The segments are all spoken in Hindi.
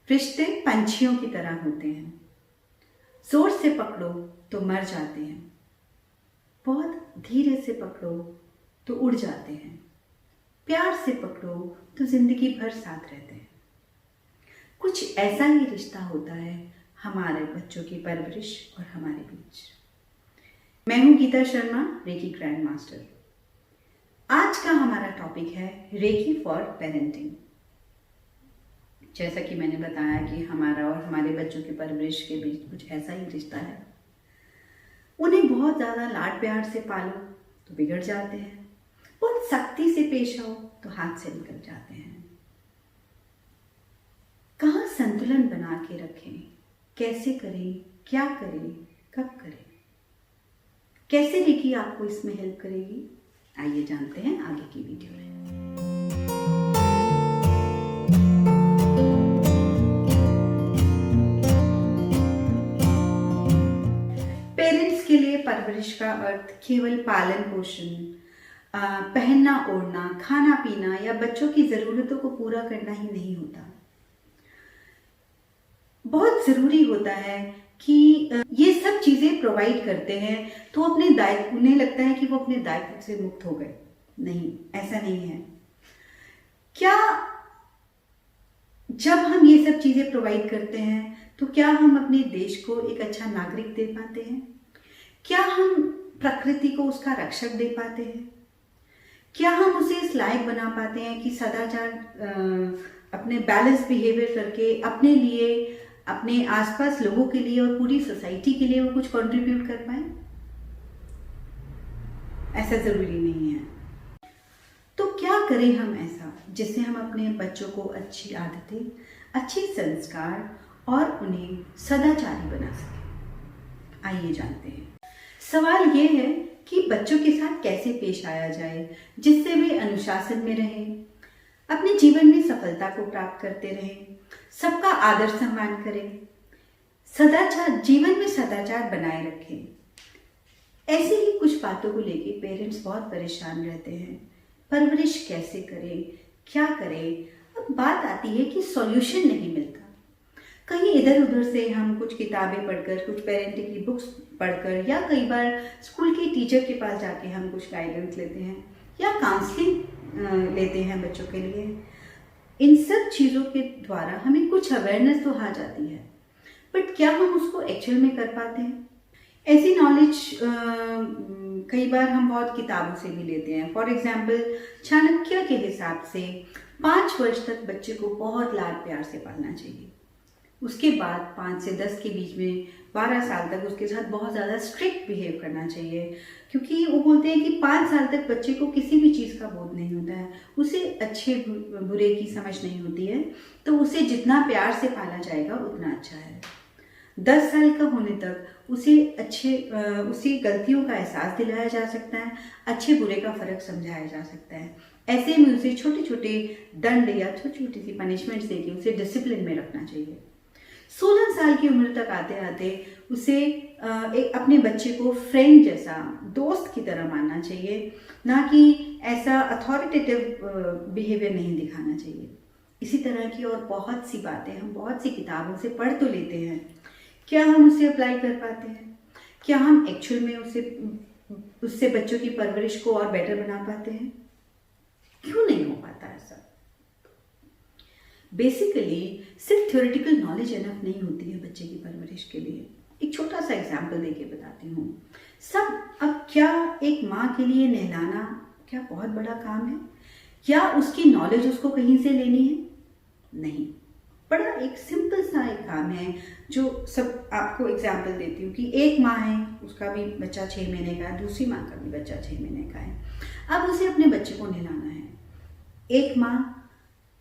रिश्ते पंछियों की तरह होते हैं, जोर से पकड़ो तो मर जाते हैं, बहुत धीरे से पकड़ो तो उड़ जाते हैं, प्यार से पकड़ो तो जिंदगी भर साथ रहते हैं। कुछ ऐसा ही रिश्ता होता है हमारे बच्चों की परवरिश और हमारे बीच। मैं हूं Geeta Sharma, reiki grand master. आज का हमारा टॉपिक है रेकी फॉर पेरेंटिंग। जैसा कि मैंने बताया कि हमारा और हमारे बच्चों की परवरिश के बीच कुछ ऐसा ही रिश्ता है। उन्हें बहुत ज़्यादा लाड प्यार से पालो तो बिगड़ जाते हैं, बहुत सख्ती से पेश आओ तो हाथ से निकल जाते हैं। कहाँ संतुलन बना के रखें, कैसे करें, क्या करें, कब करें, कैसे रेकी आपको इसमें हेल्प करेगी, आइए जानते हैं आगे की वीडियो में। पेरेंट्स के लिए परवरिश का अर्थ केवल पालन पोषण, पहनना ओढ़ना, खाना पीना या बच्चों की ज़रूरतों को पूरा करना ही नहीं होता। बहुत ज़रूरी होता है कि ये सब चीज़ें प्रोवाइड करते हैं तो अपने दायित्व, उन्हें लगता है कि वो अपने दायित्व से मुक्त हो गए। नहीं, ऐसा नहीं है। क्या जब हम ये सब चीज़ें प्रोवाइड करते हैं तो क्या हम अपने देश को एक अच्छा नागरिक दे पाते हैं? क्या हम प्रकृति को उसका रक्षक दे पाते हैं? क्या हम उसे इस लायक बना पाते हैं कि सदाचार, अपने बैलेंस बिहेवियर करके अपने लिए, अपने आसपास लोगों के लिए और पूरी सोसाइटी के लिए वो कुछ कंट्रीब्यूट कर पाए? ऐसा ज़रूरी नहीं है। तो क्या करें हम ऐसा जिससे हम अपने बच्चों को अच्छी आदतें, अच्छे संस्कार और उन्हें सदाचारी बना सकें? आइए जानते हैं। सवाल ये है कि बच्चों के साथ कैसे पेश आया जाए जिससे वे अनुशासन में रहें, अपने जीवन में सफलता को प्राप्त करते रहें, सबका आदर सम्मान करें, सदाचार, जीवन में सदाचार बनाए रखें। ऐसी ही कुछ बातों को लेके पेरेंट्स बहुत परेशान रहते हैं। परवरिश कैसे करें, क्या करें? अब बात आती है कि सॉल्यूशन नहीं मिलता। कहीं इधर उधर से हम कुछ किताबें पढ़कर, कुछ पेरेंटिंग की बुक्स पढ़कर या कई बार स्कूल के टीचर के पास जाके हम कुछ गाइडेंस लेते हैं या काउंसलिंग लेते हैं बच्चों के लिए। इन सब चीज़ों के द्वारा हमें कुछ अवेयरनेस तो आ जाती है, बट क्या हम उसको एक्चुअल में कर पाते हैं? ऐसी नॉलेज कई बार हम बहुत किताबों से भी लेते हैं। फॉर एग्जाम्पल, चाणक्य के हिसाब से 5 वर्ष तक बच्चे को बहुत लाड प्यार से पालना चाहिए। उसके बाद 5 से 10 के बीच में 12 साल तक उसके साथ बहुत ज़्यादा स्ट्रिक्ट बिहेव करना चाहिए, क्योंकि वो बोलते हैं कि 5 साल तक बच्चे को किसी भी चीज़ का बोध नहीं होता है, उसे अच्छे बुरे की समझ नहीं होती है, तो उसे जितना प्यार से पाला जाएगा उतना अच्छा है। 10 साल का होने तक उसे उसी गलतियों का एहसास दिलाया जा सकता है, अच्छे बुरे का फ़र्क समझाया जा सकता है। ऐसे में उसे छोटे छोटे दंड या छोटी छोटी सी पनिशमेंट्स देके उसे डिसिप्लिन में रखना चाहिए। 16 साल की उम्र तक आते आते उसे एक अपने बच्चे को फ्रेंड जैसा, दोस्त की तरह मानना चाहिए, ना कि ऐसा अथॉरिटेटिव बिहेवियर नहीं दिखाना चाहिए। इसी तरह की और बहुत सी बातें हम बहुत सी किताबों से पढ़ तो लेते हैं, क्या हम उसे अप्लाई कर पाते हैं? क्या हम एक्चुअल में उससे बच्चों की परवरिश को और बेटर बना पाते हैं? क्यों नहीं हो पाता ऐसा? बेसिकली सिर्फ थ्योरेटिकल नॉलेज इनफ नहीं होती है बच्चे की परवरिश के लिए। एक छोटा सा एग्जाम्पल देके बताती हूँ। अब क्या एक माँ के लिए नहलाना क्या बहुत बड़ा काम है? या उसकी नॉलेज उसको कहीं से लेनी है? नहीं, बड़ा एक सिंपल सा एक काम है जो सब आपको एग्जाम्पल देती हूँ कि एक माँ है, उसका भी बच्चा 6 महीने का है, दूसरी माँ का भी बच्चा 6 महीने का है। अब उसे अपने बच्चे को नहलाना है। एक माँ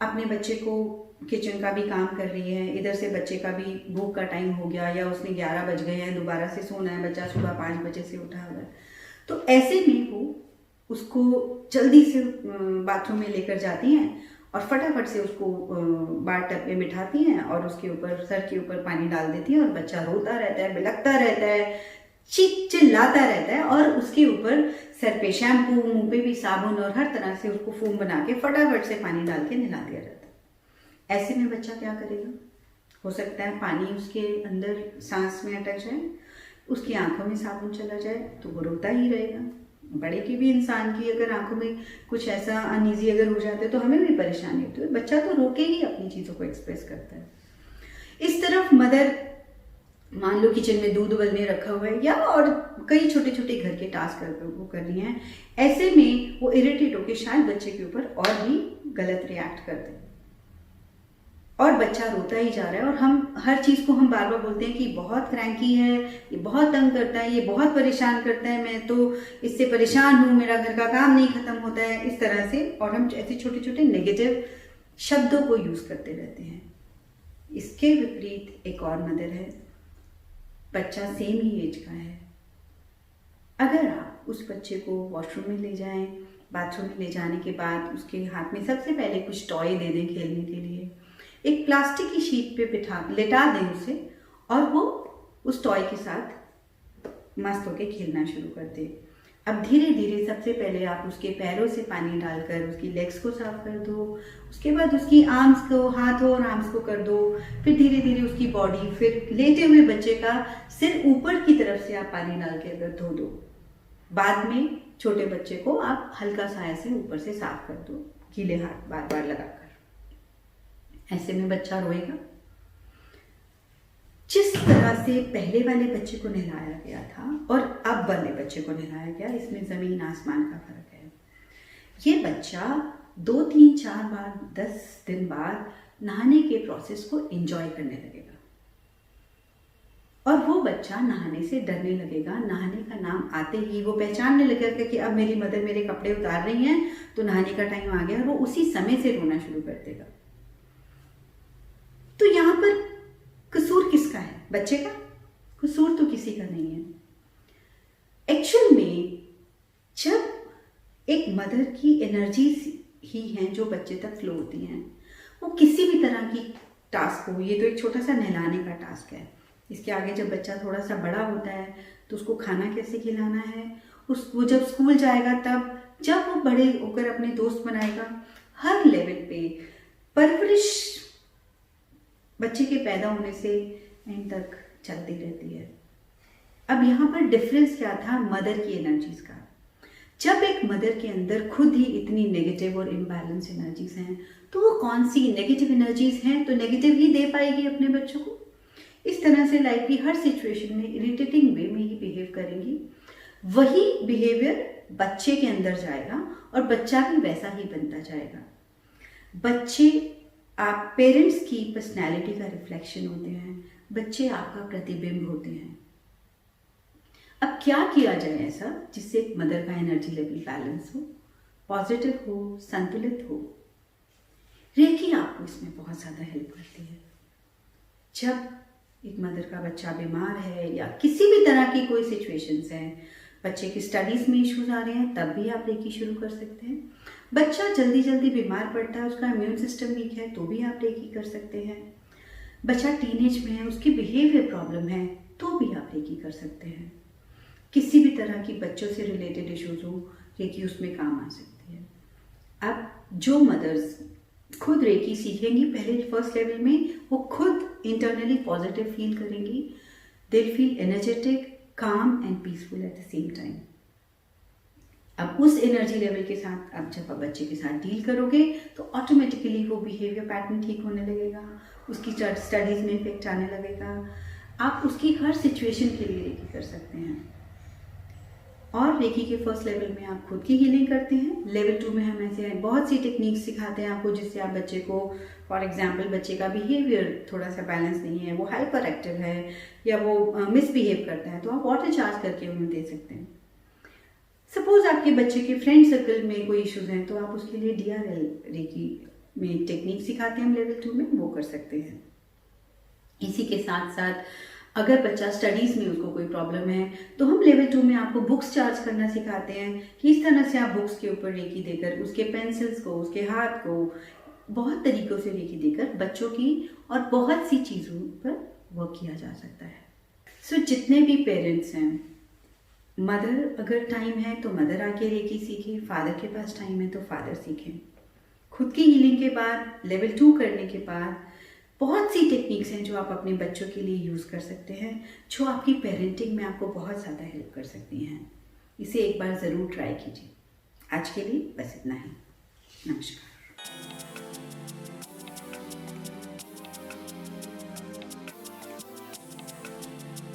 अपने बच्चे को किचन का भी काम कर रही है, इधर से बच्चे का भी भूख का टाइम हो गया या उसने 11 बज गए हैं, दोबारा से सोना है, बच्चा सुबह 5 बजे से उठा हुआ है, तो ऐसे में वो उसको जल्दी से बाथरूम में लेकर जाती हैं और फटाफट से उसको बाथ टब में बिठाती हैं और उसके ऊपर, सर के ऊपर पानी डाल देती हैं और बच्चा रोता रहता है, बिलखता रहता है, चिल्लाता रहता है और उसके ऊपर सर पे शैम्पू, मुंह पे भी साबुन और हर तरह से उसको फोम बना के फटाफट से पानी डाल के नहला दिया जाता है। ऐसे में बच्चा क्या करेगा? हो सकता है पानी उसके अंदर सांस में अटक जाए, उसकी आंखों में साबुन चला जाए तो वो रोता ही रहेगा। बड़े की भी इंसान की अगर आंखों में कुछ ऐसा अनईजी अगर हो जाता है तो हमें भी परेशानी होती है। बच्चा तो रोके ही अपनी चीज़ों को एक्सप्रेस करता है। इस तरफ मदर मान लो किचन में दूध उबलने रखा हुआ है या और कई छोटे छोटे घर के टास्क वो कर रही हैं, ऐसे में वो इरिटेट होकर शायद बच्चे के ऊपर और भी गलत रिएक्ट कर दें और बच्चा रोता ही जा रहा है। और हम हर चीज़ को हम बार बार बोलते हैं कि बहुत क्रैंकी है, ये बहुत तंग करता है, ये बहुत परेशान करता है, मैं तो इससे परेशान हूँ, मेरा घर का काम नहीं खत्म होता है, इस तरह से। और हम ऐसे छोटे छोटे नेगेटिव शब्दों को यूज़ करते रहते हैं। इसके विपरीत एक और मदर है, बच्चा सेम ही एज का है। अगर आप उस बच्चे को वॉशरूम में ले जाएं, बाथरूम में ले जाने के बाद उसके हाथ में सबसे पहले कुछ टॉय दे दें खेलने के लिए, एक प्लास्टिक की शीट पे लेटा दें उसे और वो उस टॉय के साथ मस्त होके खेलना शुरू कर दें। अब धीरे धीरे सबसे पहले आप उसके पैरों से पानी डालकर उसकी लेग्स को साफ कर दो, उसके बाद उसकी आर्म्स को, हाथों और आर्म्स को कर दो, फिर धीरे धीरे उसकी बॉडी, फिर लेटे हुए बच्चे का सिर ऊपर की तरफ से आप पानी डाल के अगर धो दो। बाद में छोटे बच्चे को आप हल्का सा ऐसे ऊपर से साफ कर दो, गीले हाथ बार बार लगाकर। ऐसे में बच्चा रोएगा। जिस तरह से पहले वाले बच्चे को नहलाया गया था और अब वाले बच्चे को नहलाया गया, इसमें जमीन आसमान का फर्क है। ये बच्चा 2, 3, 4 बार 10 दिन बाद नहाने के प्रोसेस को एंजॉय करने लगेगा और वो बच्चा नहाने से डरने लगेगा। नहाने का नाम आते ही वो पहचानने लगेगा कि अब मेरी मदर मेरे कपड़े उतार रही हैं तो नहाने का टाइम आ गया, और वो उसी समय से रोना शुरू कर देगा। तो यहाँ पर कसूर किसका है? बच्चे का? कसूर तो किसी का नहीं है। एक्चुअल में जब एक मदर की एनर्जीज ही हैं जो बच्चे तक फ्लो होती हैं, वो किसी भी तरह की टास्क हो, ये तो एक छोटा सा नहलाने का टास्क है, इसके आगे जब बच्चा थोड़ा सा बड़ा होता है तो उसको खाना कैसे खिलाना है, वो जब स्कूल जाएगा तब, जब वो बड़े होकर अपने दोस्त बनाएगा, हर लेवल पे परवरिश बच्चे के पैदा होने से एंड तक चलती रहती है। अब यहाँ पर डिफरेंस क्या था मदर की एनर्जीज का। जब एक मदर के अंदर खुद ही इतनी नेगेटिव और इम्बैलेंस एनर्जीज हैं, तो वो कौन सी नेगेटिव एनर्जीज हैं तो नेगेटिव ही दे पाएगी अपने बच्चों को। इस तरह से लाइफ की हर सिचुएशन में इरिटेटिंग वे में ही बिहेव करेंगी। वही बिहेवियर बच्चे के अंदर जाएगा और बच्चा भी वैसा ही बनता जाएगा। बच्चे आप पेरेंट्स की पर्सनैलिटी का रिफ्लेक्शन होते हैं, बच्चे आपका प्रतिबिंब होते हैं। अब क्या किया जाए ऐसा जिससे एक मदर का एनर्जी लेवल बैलेंस हो, पॉजिटिव हो, संतुलित हो? रेकी आपको इसमें बहुत ज़्यादा हेल्प करती है। जब एक मदर का बच्चा बीमार है या किसी भी तरह की कोई सिचुएशंस हैं, बच्चे की स्टडीज़ में इश्यूज आ रहे हैं, तब भी आप रेकी शुरू कर सकते हैं। बच्चा जल्दी जल्दी बीमार पड़ता है, उसका इम्यून सिस्टम वीक है, तो भी आप रेकी कर सकते हैं। बच्चा टीनेज में है, उसकी बिहेवियर प्रॉब्लम है, तो भी आप रेकी कर सकते हैं। किसी भी तरह की बच्चों से रिलेटेड इश्यूज हो, रेकी उसमें काम आ सकती है। अब जो मदर्स खुद रेकी सीखेंगी पहले फर्स्ट लेवल में, वो खुद इंटरनली पॉजिटिव फील करेंगी, दे फील एनर्जेटिक, काम and peaceful at the same time. अब उस एनर्जी लेवल के साथ अब जब आप बच्चे के साथ डील करोगे तो ऑटोमेटिकली वो बिहेवियर पैटर्न ठीक होने लगेगा, उसकी स्टडीज़ में इफेक्ट आने लगेगा। आप उसकी हर सिचुएशन के लिए रेकी कर सकते हैं। और रेकी के फर्स्ट लेवल में आप खुद की हीलिंग करते हैं। लेवल 2 में हम ऐसे बहुत सी टेक्निक्स सिखाते हैं आपको, जिससे आप बच्चे को, फॉर एग्जांपल बच्चे का बिहेवियर थोड़ा सा बैलेंस नहीं है, वो हाइपर एक्टिव है या वो मिसबिहेव करता है, तो आप वाटर चार्ज करके उन्हें दे सकते हैं। सपोज आपके बच्चे के फ्रेंड सर्कल में कोई इश्यूज हैं, तो आप उसके लिए DRL रेकी में टेक्निक सिखाते हैं हम लेवल 2 में, वो कर सकते हैं। इसी के साथ साथ अगर बच्चा स्टडीज़ में उसको कोई प्रॉब्लम है, तो हम लेवल 2 में आपको बुक्स चार्ज करना सिखाते हैं कि इस तरह से आप बुक्स के ऊपर रेकी देकर, उसके पेंसिल्स को, उसके हाथ को, बहुत तरीक़ों से रेकी देकर बच्चों की और बहुत सी चीज़ों पर वर्क किया जा सकता है। सो जितने भी पेरेंट्स हैं, मदर अगर टाइम है तो मदर आके रेकी सीखें, फादर के पास टाइम है तो फादर सीखें। खुद की हीलिंग के बाद, लेवल 2 करने के बाद बहुत सी टेक्निक्स हैं जो आप अपने बच्चों के लिए यूज़ कर सकते हैं, जो आपकी पेरेंटिंग में आपको बहुत ज़्यादा हेल्प कर सकती हैं। इसे एक बार ज़रूर ट्राई कीजिए। आज के लिए बस इतना ही। नमस्कार।